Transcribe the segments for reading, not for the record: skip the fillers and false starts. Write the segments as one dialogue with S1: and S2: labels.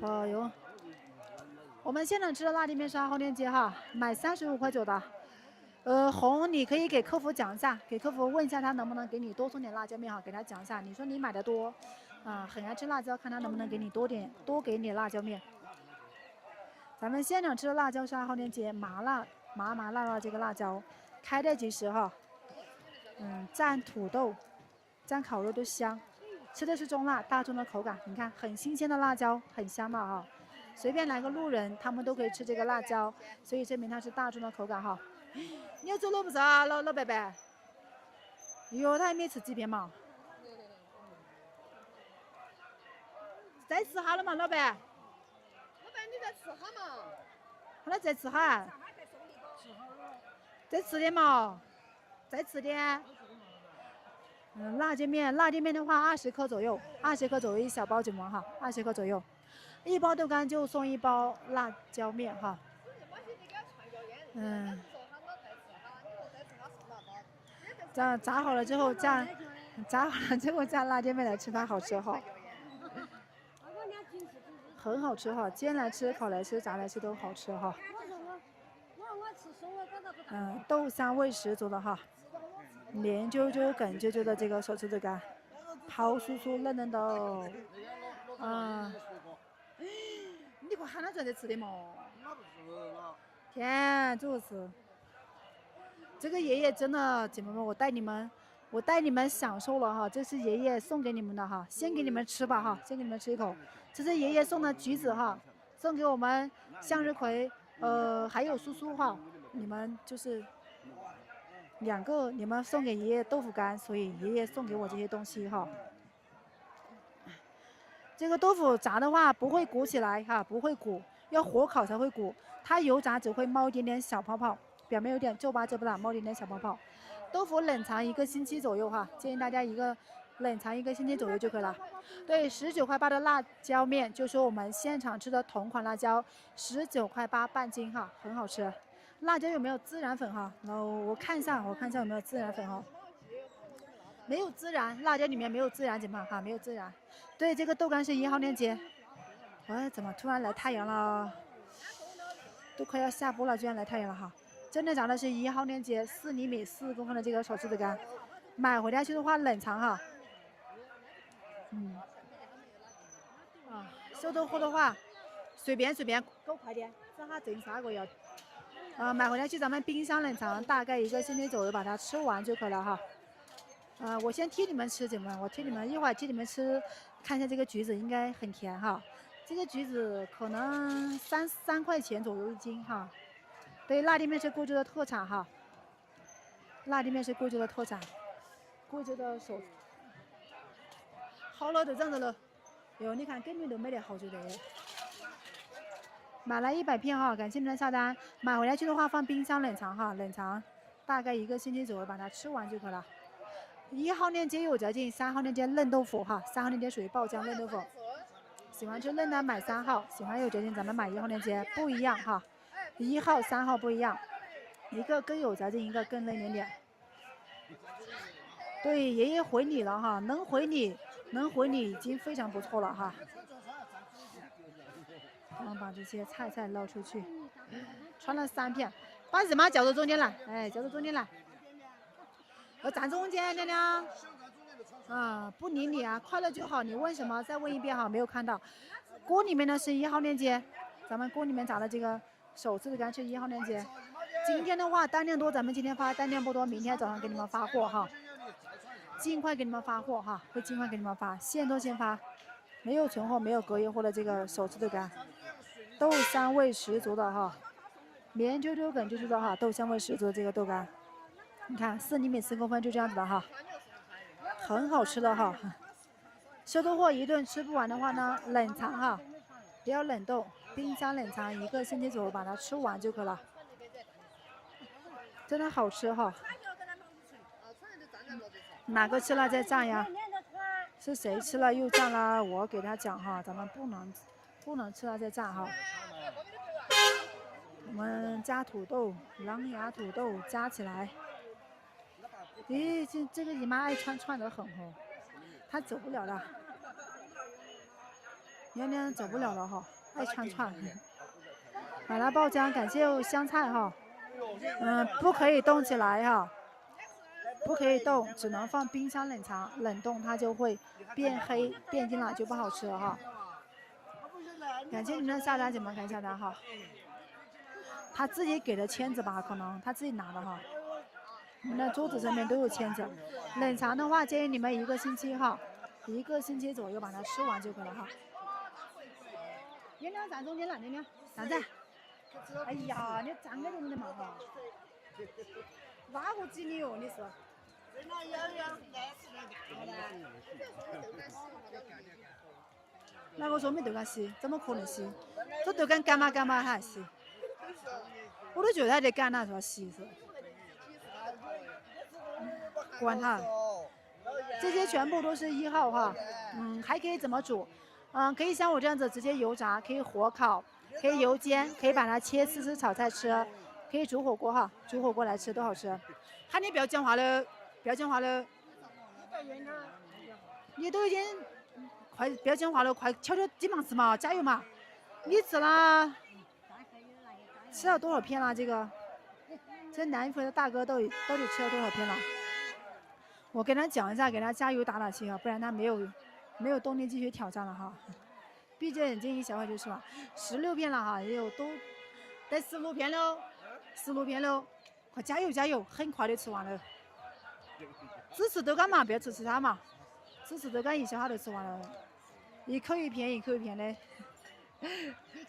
S1: 不用。我们现场吃的辣酱面是2号链接哈，买35块9的。红你可以给客服讲一下，给客服问一下他能不能给你多送点辣椒面哈，给他讲一下。你说你买的多，很爱吃辣椒，看他能不能给你多给你辣椒面。咱们现场吃的辣椒是2号链接，麻辣这个辣椒，开袋即食哈。蘸土豆、蘸烤肉都香。吃的是中辣，大众的口感，你看很新鲜的辣椒，很香的哈。随便来个路人，他们都可以吃这个辣椒，所以证明它是大众的口感哈。你要走路不是啊，老伯伯？哟，他还没吃几片嘛？再吃哈了嘛，老板？老
S2: 板，你再吃哈嘛？
S1: 好了，再吃哈。再吃点嘛，再吃点。辣椒面的话20克左右，20克左右一小包就完哈，20克左右。1包豆干就送1包辣椒面哈。这样炸好了之后加辣椒面来吃，它好吃哈，很好吃哈，煎来吃、烤来吃、炸来吃都好吃哈。豆香味十足的哈，黏啾啾、梗啾啾的这个手指豆干，泡酥酥、嫩嫩的哦。你快喊他在这吃的嘛！天，这是。这个爷爷真的，姐妹们，我带你们享受了哈，这是爷爷送给你们的哈，先给你们吃吧哈，先给你们吃一口。这是爷爷送的橘子哈，送给我们向日葵，还有苏苏哈，你们就是2个，你们送给爷爷豆腐干，所以爷爷送给我这些东西哈。这个豆腐炸的话不会鼓起来哈，不会鼓，要火烤才会鼓，它油炸只会冒一点点小泡泡。表面有点皱巴的，冒点小泡泡。豆腐冷藏1个星期左右哈，建议大家冷藏1个星期左右就可以了。对，19块8的辣椒面，就是我们现场吃的同款辣椒，19块8半斤哈，很好吃。辣椒有没有孜然粉哈？然后我看一下有没有孜然粉哈。没有孜然，辣椒里面没有孜然，姐妹哈，没有孜然。对，这个豆干是1号链接。怎么突然来太阳了？都快要下播了，居然来太阳了哈！真的炸的是1号链接，4厘米4公分的这个手指豆干，买回来去的话冷藏哈。收到货的话，随便，给我快点，这哈挣3个要。买回来去咱们冰箱冷藏，大概1个星期左右把它吃完就可以了哈。我先替你们吃，姐妹们，我替你们一会儿替你们吃，看一下这个橘子应该很甜哈。这个橘子可能3块钱左右1斤哈。对，辣酱面是贵州的特产哈。辣酱面是贵州的特产，贵州的手。好了，就这样子了。哟，你看根本都没得好久的。买了100片哈，感谢你们的下单。买回来去的话放冰箱冷藏哈，冷藏大概1个星期左右把它吃完就可以了。1号链接有嚼劲，3号链接嫩豆腐哈，3号链接属于爆浆嫩豆腐。喜欢吃嫩的买3号，喜欢有嚼劲咱们买1号链接，不一样哈。1号、3号不一样，一个更有嚼劲，一个更嫩一点点。对，爷爷回礼了哈，能回礼已经非常不错了哈。我们把这些菜捞出去，穿了3片，把日妈叫到中间来，叫到中间来。要站中间，亮亮。不理你啊，快乐就好。你问什么？再问一遍哈，没有看到。锅里面呢是1号链接，咱们锅里面炸的这个手指豆干是1号链接。今天的话单量多，咱们今天发，单量不多，明天早上给你们发货哈。尽快给你们发货哈，会尽快给你们发，现做现发，没有存货、没有隔夜货的这个手指豆干，豆香味十足的哈，绵啾啾、梗啾啾的哈，豆香味十足的这个豆干，你看4厘米4公分就这样子的哈，很好吃的哈。收到货一顿吃不完的话呢，冷藏哈，不要冷冻，冰箱冷藏1个星期左右把它吃完就可以了，真的好吃哈。哪个吃了再蘸呀？是谁吃了又蘸了？我给他讲哈，咱们不能吃了再蘸哈。我们加土豆，狼牙土豆加起来。咦，这个姨妈爱串的很哦，她走不了了。娘娘走不了了哈，爱串串。买了爆浆，感谢香菜哈。不可以动起来哈，不可以动，只能放冰箱冷藏冷冻，它就会变黑变硬了，就不好吃了哈。感谢你们的下单，姐妹看下单哈。他自己给的签子吧，可能他自己拿的哈。我们的桌子上面都有签子。冷藏的话，建议你们1个星期哈，1个星期左右把它吃完就可以了哈。娘娘站中间了，娘娘站着。哎呀，你站那种的嘛哈。哪个挤你哦？你是？哪个说没豆干稀？怎么可能稀？这豆干干嘛干嘛还稀？我都觉得还得干那说稀是。管它，这些全部都是1号哈。还可以怎么煮？可以像我这样子直接油炸，可以火烤，可以油煎，可以把它切丝丝炒菜吃，可以煮火锅哈，煮火锅来吃都好吃。喊你不要讲话了，不要讲话了。你都已经快不要讲话了，快悄悄紧忙吃嘛，加油嘛！你吃了多少片了？这南非的大哥到底吃了多少片了？我跟他讲一下，给他加油打打气啊，不然他没有动力继续挑战了哈。闭着眼睛一小会就吃完，16片了哈，也有都得15片喽，15片喽，快加油加油，很快就吃完了。只吃豆干嘛，不要吃其他嘛，只吃豆干1小下就吃完了，一口一片一口一片的，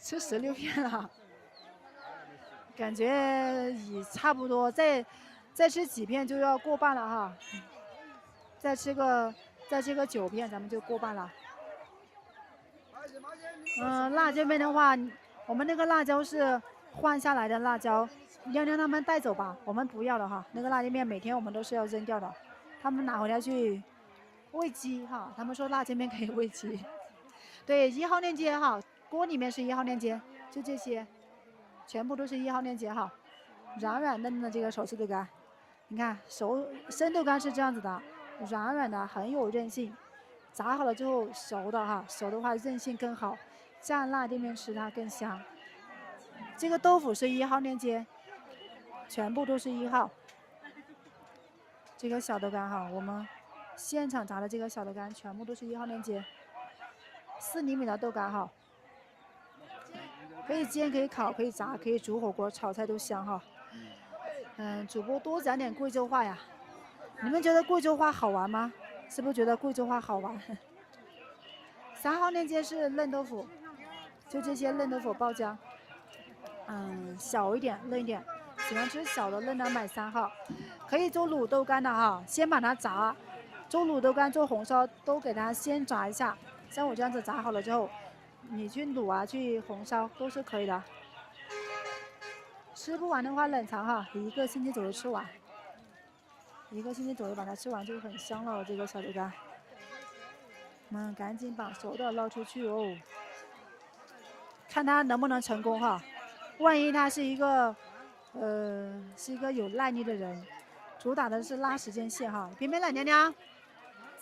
S1: 吃16片了，感觉也差不多，再吃几片就要过半了哈。再吃个9片，咱们就过半了。辣这边的话，我们那个辣椒是换下来的辣椒，娘娘他们带走吧，我们不要了哈。那个辣椒面每天我们都是要扔掉的，他们拿回来去喂鸡哈。他们说辣椒面可以喂鸡。对，1号链接哈，锅里面是1号链接，就这些，全部都是1号链接哈。软软嫩嫩的这个手撕豆干，你看生豆干是这样子的。软软的，很有韧性，炸好了之后熟的哈，熟的话韧性更好，蘸辣店面吃它更香。这个豆腐是1号链接，全部都是1号。这个小豆干哈，我们现场炸的这个小豆干全部都是1号链接，4厘米的豆干哈，可以煎，可以烤，可以炸，可以煮火锅、炒菜都香哈。主播多讲点贵州话呀。你们觉得贵州话好玩吗？是不是觉得贵州话好玩？3号链接是嫩豆腐，就这些嫩豆腐爆浆，小一点嫩一点，喜欢吃小的嫩的买3号。可以做卤豆干的哈，先把它炸，做卤豆干做红烧都给它先炸一下，像我这样子炸好了之后，你去卤啊去红烧都是可以的。吃不完的话冷藏哈，1个星期左右吃完。1个星期左右把它吃完就很香了，这个小豆干。赶紧把熟的捞出去哦，看它能不能成功哈。万一他是一个有耐力的人，主打的是拉时间线哈。边边来娘娘，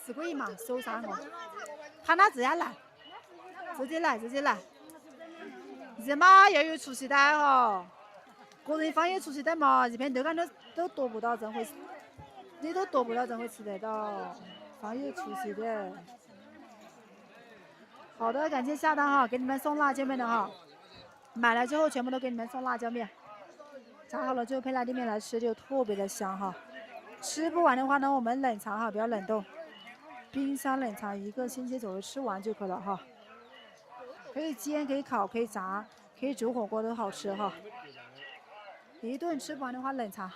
S1: 吃过瘾嘛，收3个，喊他自己来，直接来。日嘛要有出息带哈，个人放有出息带嘛，一片豆干都夺不到真会。你都夺不到，怎会吃得到？放有出息的。好的，感谢下单哈，给你们送辣椒面的哈。买了之后全部都给你们送辣椒面，炸好了之后配辣椒面来吃就特别的香哈。吃不完的话呢，我们冷藏哈，不要冷冻，冰箱冷藏1个星期左右吃完就可以了哈。可以煎，可以烤，可以炸，可以煮火锅都好吃哈。一顿吃不完的话冷藏。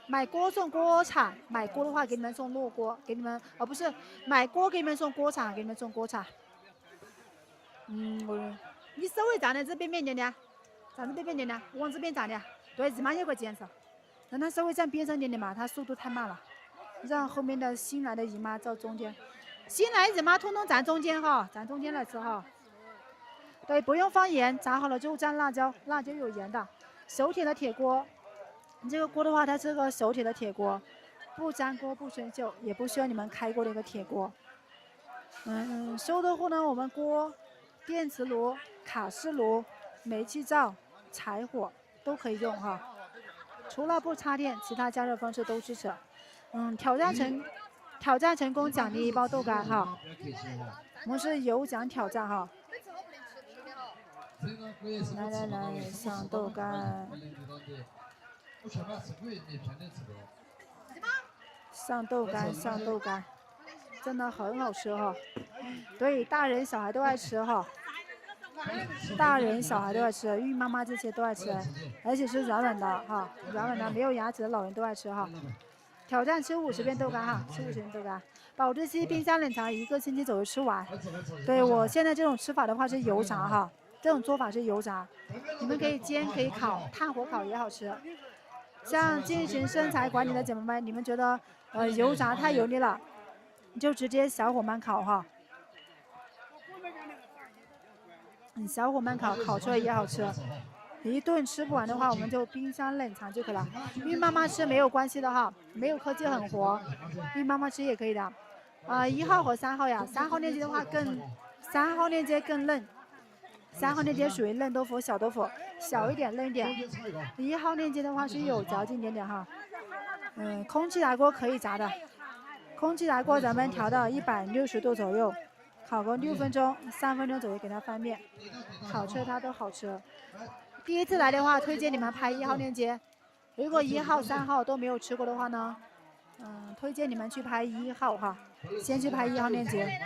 S1: 买锅送锅铲，买锅的话给你们送烙锅，给你们不是买锅给你们送锅铲，给你们送锅铲。你稍微站在这边边点点，站这边点点，往这边站点，对，日妈也会检查，让他稍微站边上点点嘛，他速度太慢了，让后面的新来的姨妈站中间，新来姨妈通通站中间哈，站中间来吃哈。对，不用放盐，炸好了之后蘸辣椒，辣椒有盐的，手铁的铁锅。你这个锅的话，它是个手铁的铁锅，不粘锅不生锈，也不需要你们开过的一个铁锅。收的货呢，我们锅电磁炉、卡式炉、煤气灶、柴火都可以用哈。除了不插电，其他加热方式都支持。挑战成功奖励1包豆干哈。我们是有奖挑战哈。来，上豆干。上豆干，真的很好吃哈。对，大人小孩都爱吃哈。大人小孩都爱吃，孕妈妈这些都爱吃，而且是软软的哈，软软的，没有牙齿的老人都爱吃哈。挑战吃50片豆干哈，吃50片豆干，保质期冰箱冷藏1个星期左右吃完。对，我现在这种吃法的话是油炸哈，这种做法是油炸，你们可以煎可以烤，炭火烤也好吃。像进行身材管理的姐妹们，你们觉得油炸太油腻了，你就直接小火慢烤哈。小火慢烤，烤出来也好吃。一顿吃不完的话，我们就冰箱冷藏就可以了。孕妈妈吃没有关系的哈，没有科技很活，孕妈妈吃也可以的。1号和3号呀，3号链接的话3号链接更嫩，3号链接属于嫩豆腐、小豆腐，小一点嫩一点。1号链接的话是有嚼劲一点点哈。空气炸锅可以炸的，空气炸锅咱们调到160度左右。烤个6分钟，3分钟左右给它翻面，烤出来它都好吃。第一次来的话，推荐你们拍1号链接。如果1号、3号都没有吃过的话呢，推荐你们去拍1号哈，先去拍1号链接。